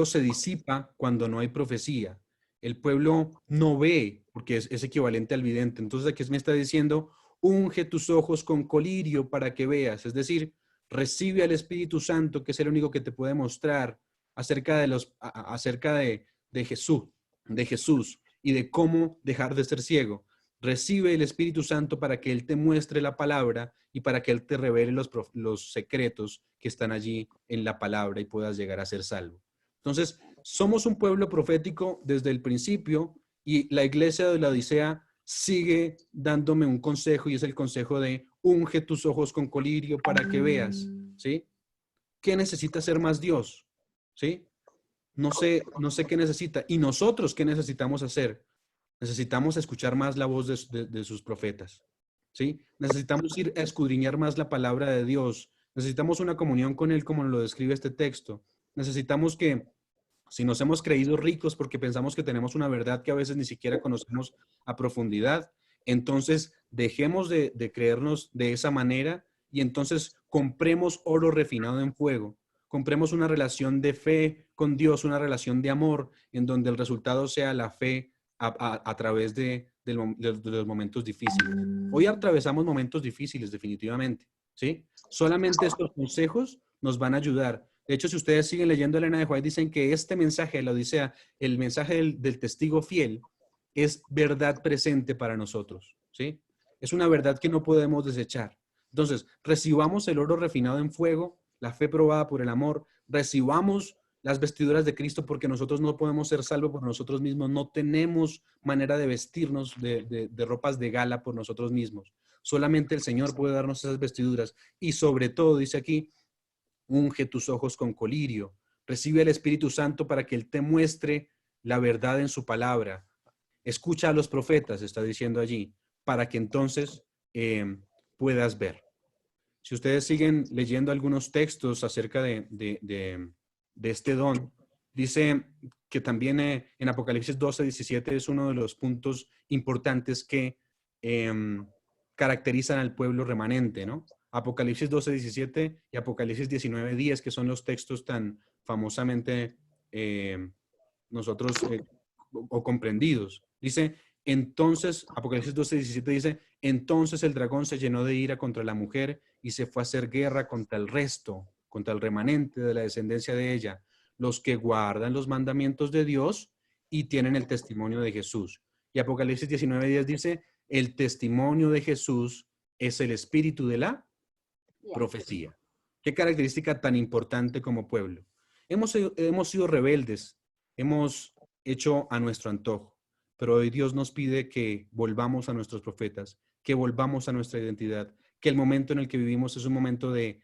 se disipa cuando no hay profecía. El pueblo no ve porque es equivalente al vidente. Entonces aquí me está diciendo, unge tus ojos con colirio para que veas. Es decir, recibe al Espíritu Santo, que es el único que te puede mostrar acerca de Jesús y de cómo dejar de ser ciego. Recibe el Espíritu Santo para que Él te muestre la palabra y para que Él te revele los secretos que están allí en la palabra y puedas llegar a ser salvo. Entonces, somos un pueblo profético desde el principio y la iglesia de la Odisea sigue dándome un consejo y es el consejo de unge tus ojos con colirio para que veas, ¿sí? ¿Qué necesita ser más Dios? ¿Sí? No sé qué necesita. ¿Y nosotros qué necesitamos hacer? Necesitamos escuchar más la voz de sus profetas, ¿sí? Necesitamos ir a escudriñar más la palabra de Dios. Necesitamos una comunión con Él como lo describe este texto. Necesitamos que, si nos hemos creído ricos porque pensamos que tenemos una verdad que a veces ni siquiera conocemos a profundidad, entonces dejemos de creernos de esa manera y entonces compremos oro refinado en fuego. Compremos una relación de fe con Dios, una relación de amor, en donde el resultado sea la fe a través de los momentos difíciles. Hoy atravesamos momentos difíciles, definitivamente, ¿sí? Solamente estos consejos nos van a ayudar. De hecho, si ustedes siguen leyendo Elena de White, dicen que este mensaje de la Odisea, el mensaje del testigo fiel, es verdad presente para nosotros, ¿sí? Es una verdad que no podemos desechar. Entonces, recibamos el oro refinado en fuego, la fe probada por el amor, recibamos las vestiduras de Cristo porque nosotros no podemos ser salvos por nosotros mismos, no tenemos manera de vestirnos de ropas de gala por nosotros mismos. Solamente el Señor puede darnos esas vestiduras y sobre todo, dice aquí, unge tus ojos con colirio, recibe el Espíritu Santo para que Él te muestre la verdad en su palabra. Escucha a los profetas, está diciendo allí, para que entonces puedas ver. Si ustedes siguen leyendo algunos textos acerca de este don, dice que también en Apocalipsis 12:17 es uno de los puntos importantes que caracterizan al pueblo remanente, ¿no? Apocalipsis 12:17 y Apocalipsis 19:10, que son los textos tan famosamente nosotros o comprendidos. Dice, entonces, Apocalipsis 12:17 dice, entonces el dragón se llenó de ira contra la mujer y se fue a hacer guerra contra el resto, contra el remanente de la descendencia de ella, los que guardan los mandamientos de Dios y tienen el testimonio de Jesús. Y Apocalipsis 19:10 dice, el testimonio de Jesús es el espíritu de la profecía. ¿Qué característica tan importante como pueblo? Hemos sido rebeldes, hemos hecho a nuestro antojo, pero hoy Dios nos pide que volvamos a nuestros profetas, que volvamos a nuestra identidad, que el momento en el que vivimos es un momento de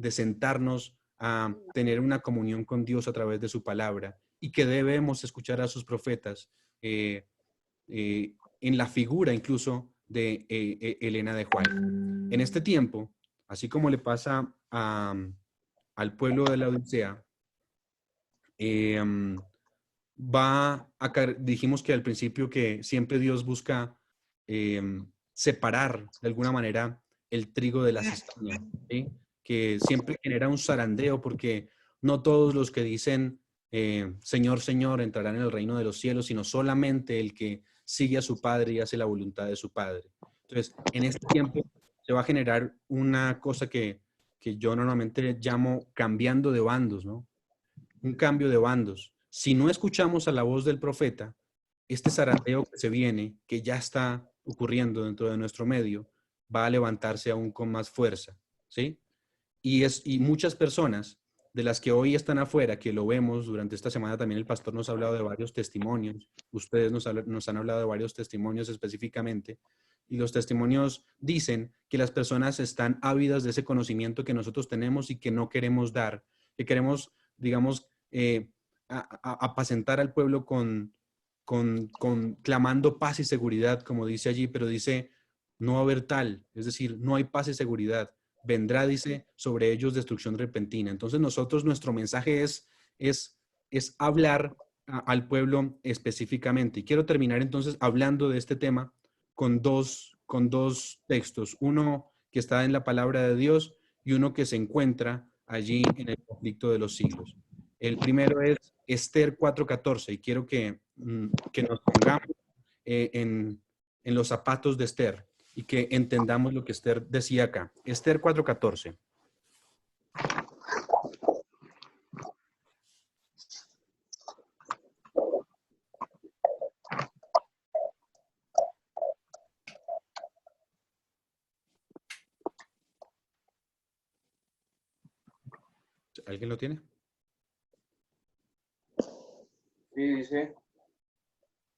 sentarnos a tener una comunión con Dios a través de su palabra y que debemos escuchar a sus profetas en la figura incluso de Elena de White. En este tiempo, así como le pasa al pueblo de la Odisea, dijimos que al principio que siempre Dios busca separar de alguna manera el trigo de la cizaña, ¿sí? Que siempre genera un zarandeo porque no todos los que dicen Señor, Señor entrarán en el reino de los cielos, sino solamente el que sigue a su Padre y hace la voluntad de su Padre. Entonces, en este tiempo se va a generar una cosa que yo normalmente llamo cambiando de bandos, ¿no? Un cambio de bandos. Si no escuchamos a la voz del profeta, este zarandeo que se viene, que ya está ocurriendo dentro de nuestro medio, va a levantarse aún con más fuerza, ¿sí? Y muchas personas de las que hoy están afuera, que lo vemos durante esta semana, también el pastor nos ha hablado de varios testimonios, ustedes nos han hablado de varios testimonios específicamente, y los testimonios dicen que las personas están ávidas de ese conocimiento que nosotros tenemos y que no queremos dar, que queremos, digamos, apacentar al pueblo clamando paz y seguridad, como dice allí, pero dice, no va a haber tal, es decir, no hay paz y seguridad. Vendrá, dice, sobre ellos destrucción repentina. Entonces nosotros, nuestro mensaje es hablar al pueblo específicamente. Y quiero terminar entonces hablando de este tema con dos textos. Uno que está en la palabra de Dios y uno que se encuentra allí en el conflicto de los siglos. El primero es Esther 4:14 y quiero que nos pongamos en los zapatos de Esther y que entendamos lo que Esther decía acá. Esther 4:14. ¿Alguien lo tiene? Y dice,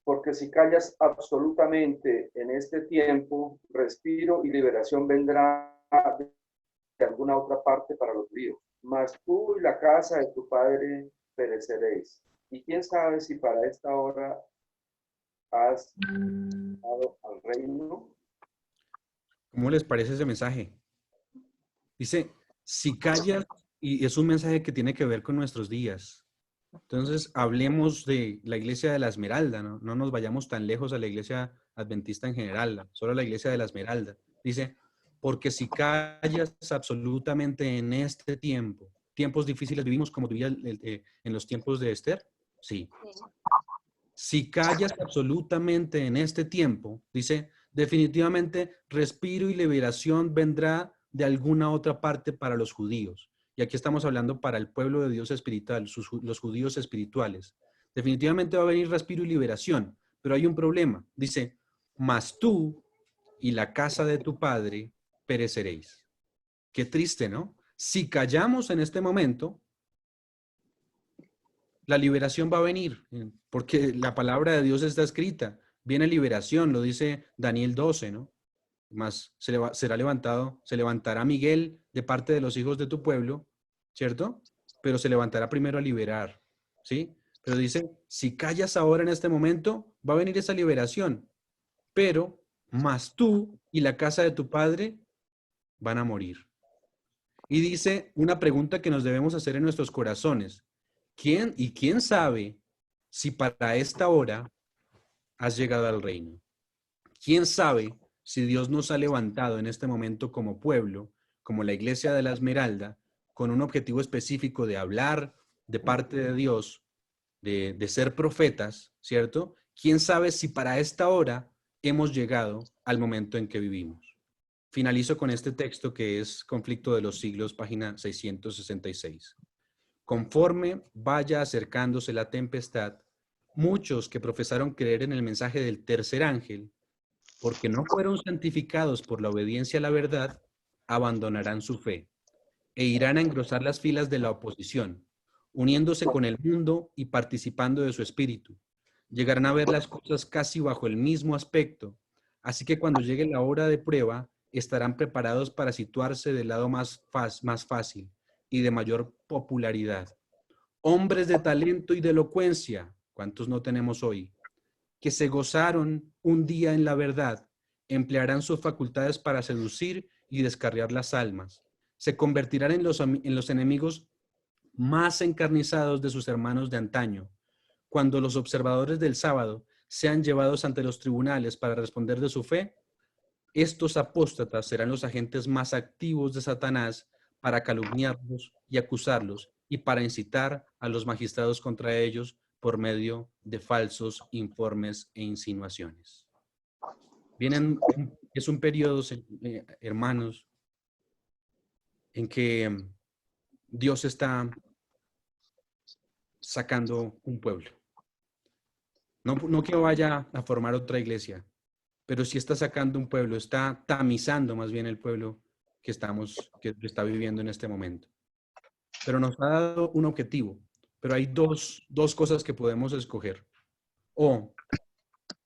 porque si callas absolutamente en este tiempo, respiro y liberación vendrá de alguna otra parte para los judíos. Mas tú y la casa de tu padre pereceréis. Y quién sabe si para esta hora has dado al reino. ¿Cómo les parece ese mensaje? Dice, si callas, y es un mensaje que tiene que ver con nuestros días. Entonces, hablemos de la iglesia de la Esmeralda, ¿no? No nos vayamos tan lejos a la iglesia adventista en general, solo la iglesia de la Esmeralda. Dice, porque si callas absolutamente en este tiempo, tiempos difíciles vivimos como vivía en los tiempos de Esther, sí. Si callas absolutamente en este tiempo, dice, definitivamente respiro y liberación vendrá de alguna otra parte para los judíos. Y aquí estamos hablando para el pueblo de Dios espiritual, los judíos espirituales. Definitivamente va a venir respiro y liberación, pero hay un problema. Dice, mas tú y la casa de tu padre pereceréis. Qué triste, ¿no? Si callamos en este momento, la liberación va a venir, porque la palabra de Dios está escrita. Viene liberación, lo dice Daniel 12, ¿no? Más será levantado, se levantará Miguel de parte de los hijos de tu pueblo, ¿cierto? Pero se levantará primero a liberar, ¿sí? Pero dice, si callas ahora en este momento, va a venir esa liberación, pero más tú y la casa de tu padre van a morir. Y dice una pregunta que nos debemos hacer en nuestros corazones. ¿Quién sabe si para esta hora has llegado al reino? ¿Quién sabe si Dios nos ha levantado en este momento como pueblo, como la iglesia de la Esmeralda, con un objetivo específico de hablar de parte de Dios, de ser profetas, ¿cierto? ¿Quién sabe si para esta hora hemos llegado al momento en que vivimos? Finalizo con este texto que es Conflicto de los Siglos, página 666. Conforme vaya acercándose la tempestad, muchos que profesaron creer en el mensaje del tercer ángel, porque no fueron santificados por la obediencia a la verdad, abandonarán su fe e irán a engrosar las filas de la oposición, uniéndose con el mundo y participando de su espíritu. Llegarán a ver las cosas casi bajo el mismo aspecto, así que cuando llegue la hora de prueba, estarán preparados para situarse del lado más fácil y de mayor popularidad. Hombres de talento y de elocuencia, ¿cuántos no tenemos hoy? Que se gozaron un día en la verdad, emplearán sus facultades para seducir y descarriar las almas. Se convertirán en los enemigos más encarnizados de sus hermanos de antaño. Cuando los observadores del sábado sean llevados ante los tribunales para responder de su fe, estos apóstatas serán los agentes más activos de Satanás para calumniarlos y acusarlos y para incitar a los magistrados contra ellos por medio de falsos informes e insinuaciones. Es un periodo, hermanos, en que Dios está sacando un pueblo. No que vaya a formar otra iglesia, pero sí está sacando un pueblo, está tamizando más bien el pueblo que está viviendo en este momento. Pero nos ha dado un objetivo, pero hay dos cosas que podemos escoger. O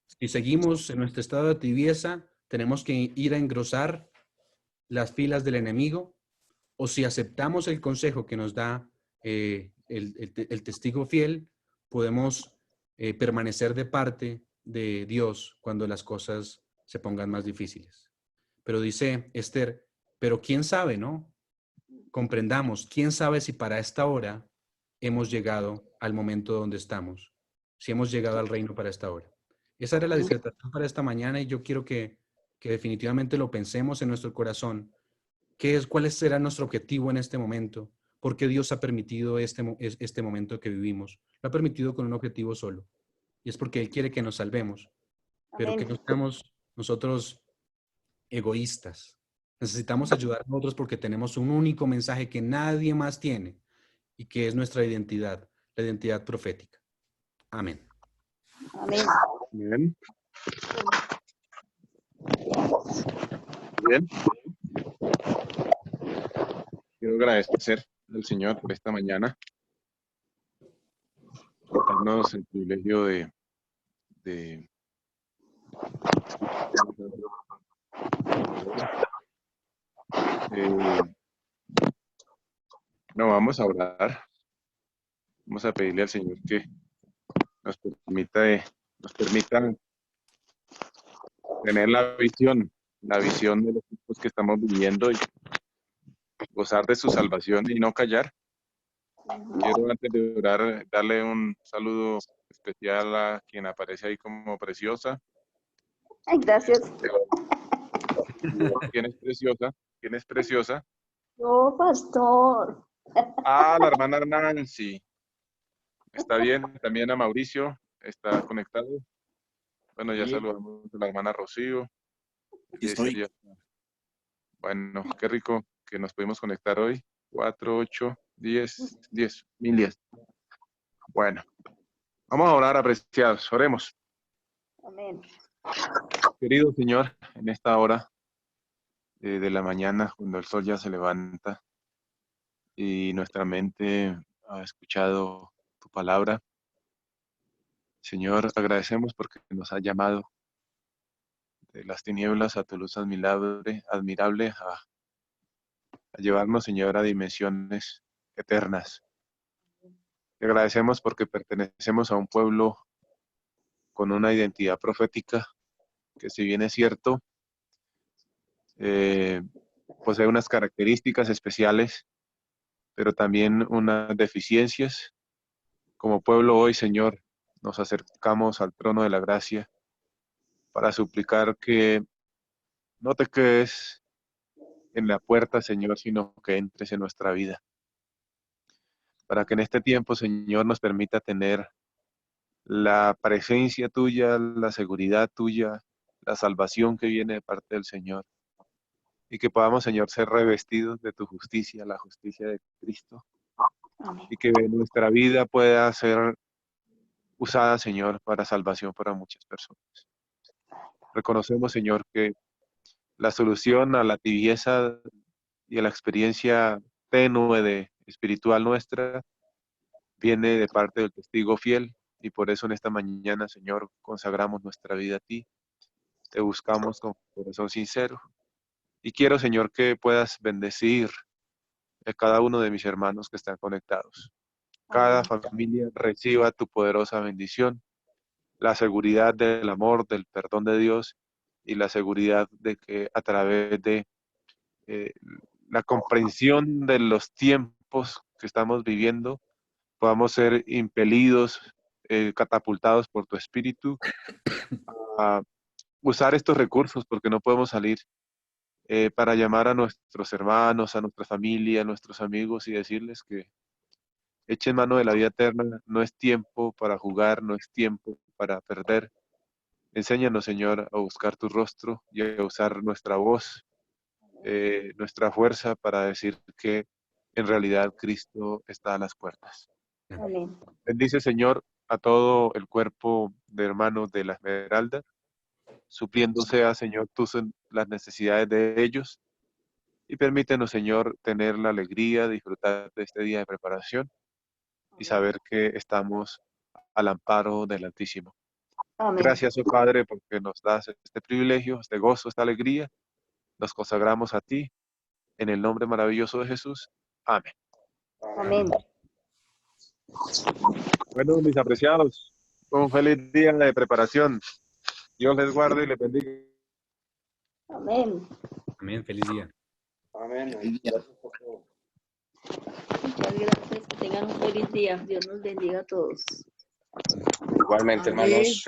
si seguimos en nuestro estado de tibieza, tenemos que ir a engrosar las filas del enemigo, o si aceptamos el consejo que nos da el testigo fiel, podemos permanecer de parte de Dios cuando las cosas se pongan más difíciles. Pero dice Esther, pero quién sabe, ¿no? Comprendamos, quién sabe si para esta hora hemos llegado al momento donde estamos, si hemos llegado al reino para esta hora. Esa era la disertación para esta mañana y yo quiero que definitivamente lo pensemos en nuestro corazón. ¿Cuál será nuestro objetivo en este momento? ¿Por qué Dios ha permitido este momento que vivimos? Lo ha permitido con un objetivo solo. Y es porque Él quiere que nos salvemos. pero que Amén. no seamos nosotros egoístas. Necesitamos ayudar a otros porque tenemos un único mensaje que nadie más tiene y que es nuestra identidad, la identidad profética. Amén. Amén. Bien. Bien. Quiero agradecer al Señor por esta mañana, por darnos el privilegio de no, vamos a orar. Vamos a pedirle al Señor que nos permita tener la visión de los tiempos que estamos viviendo y gozar de su salvación y no callar. Quiero antes de orar darle un saludo especial a quien aparece ahí como preciosa. Ay, gracias. ¿Quién es preciosa? ¿Quién es preciosa? Yo, pastor. Ah, la hermana Nancy. Está bien, también a Mauricio, está conectado. Bueno, ya Sí. saludamos a la hermana Rocío. Aquí estoy. Ya está. Bueno, qué rico que nos pudimos conectar hoy. 4, 8, 10, 10. Bueno, vamos a orar, apreciados. Oremos. Amén. Querido Señor, en esta hora de la mañana, cuando el sol ya se levanta y nuestra mente ha escuchado tu palabra, Señor, agradecemos porque nos ha llamado de las tinieblas a tu luz admirable a llevarnos, Señor, a dimensiones eternas. Te agradecemos porque pertenecemos a un pueblo con una identidad profética que, si bien es cierto, posee unas características especiales, pero también unas deficiencias. Como pueblo hoy, Señor, nos acercamos al trono de la gracia para suplicar que no te quedes en la puerta, Señor, sino que entres en nuestra vida. Para que en este tiempo, Señor, nos permita tener la presencia tuya, la seguridad tuya, la salvación que viene de parte del Señor. Y que podamos, Señor, ser revestidos de tu justicia, la justicia de Cristo. Amén. Y que nuestra vida pueda ser usada, Señor, para salvación para muchas personas. Reconocemos, Señor, que la solución a la tibieza y a la experiencia tenue espiritual nuestra viene de parte del testigo fiel, y por eso en esta mañana, Señor, consagramos nuestra vida a ti. Te buscamos con corazón sincero. Y quiero, Señor, que puedas bendecir a cada uno de mis hermanos que están conectados. Cada familia reciba tu poderosa bendición, la seguridad del amor, del perdón de Dios y la seguridad de que a través de la comprensión de los tiempos que estamos viviendo, podamos ser impelidos, catapultados por tu espíritu a usar estos recursos, porque no podemos salir, para llamar a nuestros hermanos, a nuestra familia, a nuestros amigos y decirles que echen mano de la vida eterna. No es tiempo para jugar, no es tiempo para perder. Enséñanos, Señor, a buscar tu rostro y a usar nuestra voz, nuestra fuerza para decir que en realidad Cristo está a las puertas. Amén. Bendice, Señor, a todo el cuerpo de hermanos de la Esmeralda, supliendo sea, Señor, tú las necesidades de ellos, y permítenos, Señor, tener la alegría de disfrutar de este día de preparación y saber que estamos al amparo del Altísimo. Amén. Gracias, oh Padre, porque nos das este privilegio, este gozo, esta alegría. Nos consagramos a ti, en el nombre maravilloso de Jesús. Amén. Amén. Bueno, mis apreciados, un feliz día de preparación. Dios les guarde y les bendiga. Amén. Amén. Feliz día. Amén. Gracias por todo. Muchas gracias. Que tengan un feliz día. Dios nos bendiga a todos. Igualmente, Amén. hermanos.